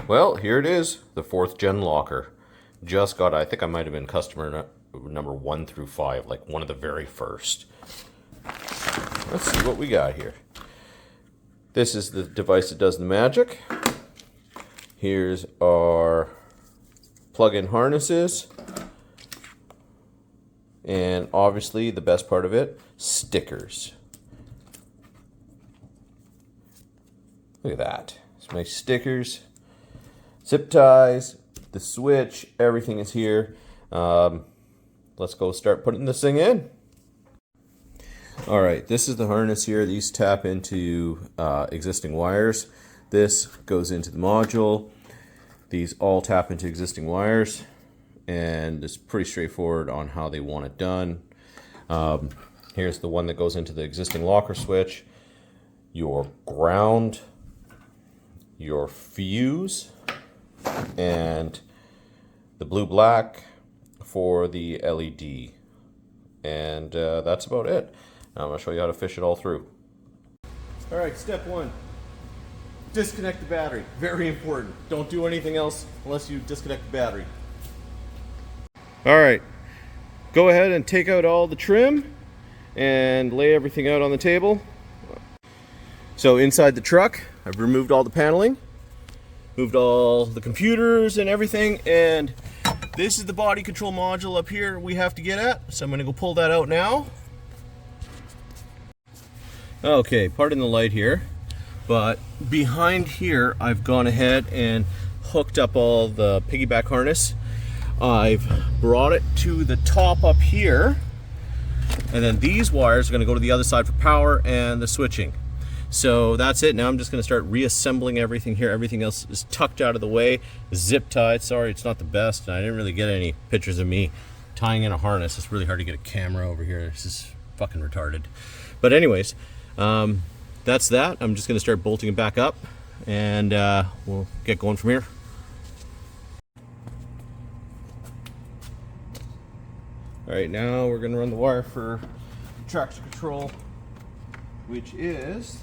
Well, here it is, the 4th gen locker. Just got, I think I might have been customer number 1 through 5, like one of the very first. Let's see what we got here. This is the device that does the magic. Here's our plug-in harnesses. And obviously the best part of it, stickers. Look at that. Some nice stickers. Zip ties, the switch, everything is here. Let's go start putting this thing in. All right, this is the harness here. These tap into existing wires. This goes into the module. These all tap into existing wires, and it's pretty straightforward on how they want it done. Here's the one that goes into the existing locker switch, your ground, your fuse, and the blue-black for the LED. And that's about it. Now I'm going to show you how to fish it all through. All right, step 1. Disconnect the battery. Very important. Don't do anything else unless you disconnect the battery. All right, go ahead and take out all the trim and lay everything out on the table. So inside the truck, I've removed all the paneling, moved all the computers and everything, and this is the body control module up here we have to get at. So I'm going to go pull that out now. Okay, pardon the light here, but behind here I've gone ahead and hooked up all the piggyback harness. I've brought it to the top up here, and then these wires are going to go to the other side for power and the switching. So that's it. Now I'm just going to start reassembling everything here. Everything else is tucked out of the way, zip tied. Sorry, it's not the best. I didn't really get any pictures of me tying in a harness. It's really hard to get a camera over here. This is fucking retarded. But anyways, that's that. I'm just going to start bolting it back up, and we'll get going from here. All right, now we're going to run the wire for traction control, which is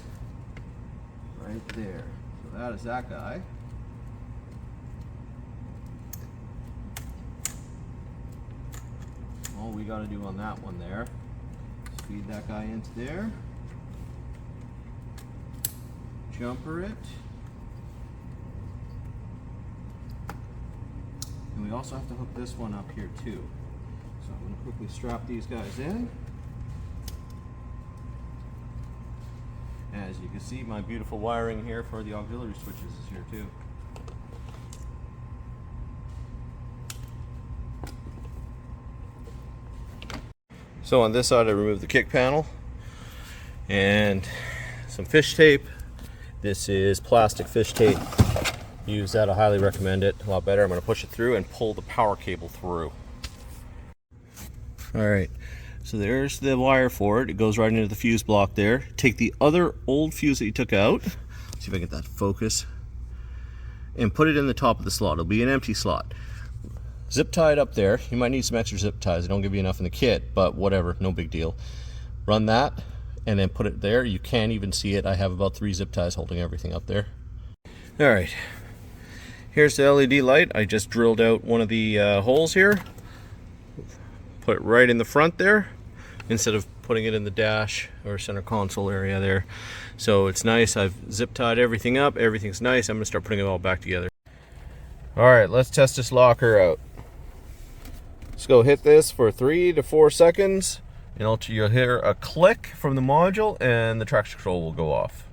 right there. So that is that guy. All we got to do on that one there is feed that guy into there, jumper it, and we also have to hook this one up here too. So I'm going to quickly strap these guys in. As you can see, my beautiful wiring here for the auxiliary switches is here too. So on this side I removed the kick panel and some fish tape. This is plastic fish tape. Use that, I highly recommend it. A lot better. I'm going to push it through and pull the power cable through. Alright, so there's the wire for it. It goes right into the fuse block there. Take the other old fuse that you took out, see if I get that focus, and put it in the top of the slot. It'll be an empty slot. Zip tie it up there. You might need some extra zip ties. I don't give you enough in the kit, but whatever, no big deal. Run that and then put it there. You can't even see it. I have about 3 zip ties holding everything up there. Alright, here's the LED light. I just drilled out one of the holes here. Put it right in the front there instead of putting it in the dash or center console area there. So it's nice. I've zip tied everything up. Everything's nice. I'm going to start putting it all back together. Alright, let's test this locker out. Let's go hit this for 3 to 4 seconds. And you'll hear a click from the module and the traction control will go off.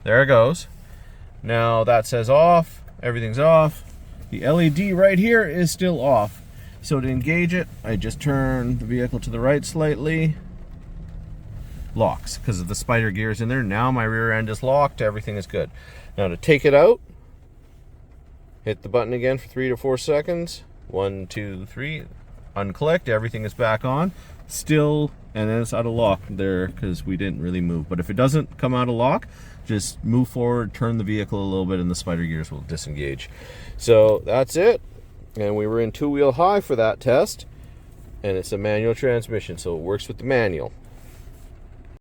There it goes. Now that says off. Everything's off. The LED right here is still off. So to engage it, I just turn the vehicle to the right slightly. Locks because of the spider gears in there. Now my rear end is locked. Everything is good. Now to take it out, hit the button again for 3 to 4 seconds. 1, 2, 3. Unclicked. Everything is back on. Still, and then it's out of lock there because we didn't really move. But if it doesn't come out of lock, just move forward, turn the vehicle a little bit, and the spider gears will disengage. So that's it. And we were in 2-wheel high for that test. And it's a manual transmission, so it works with the manual.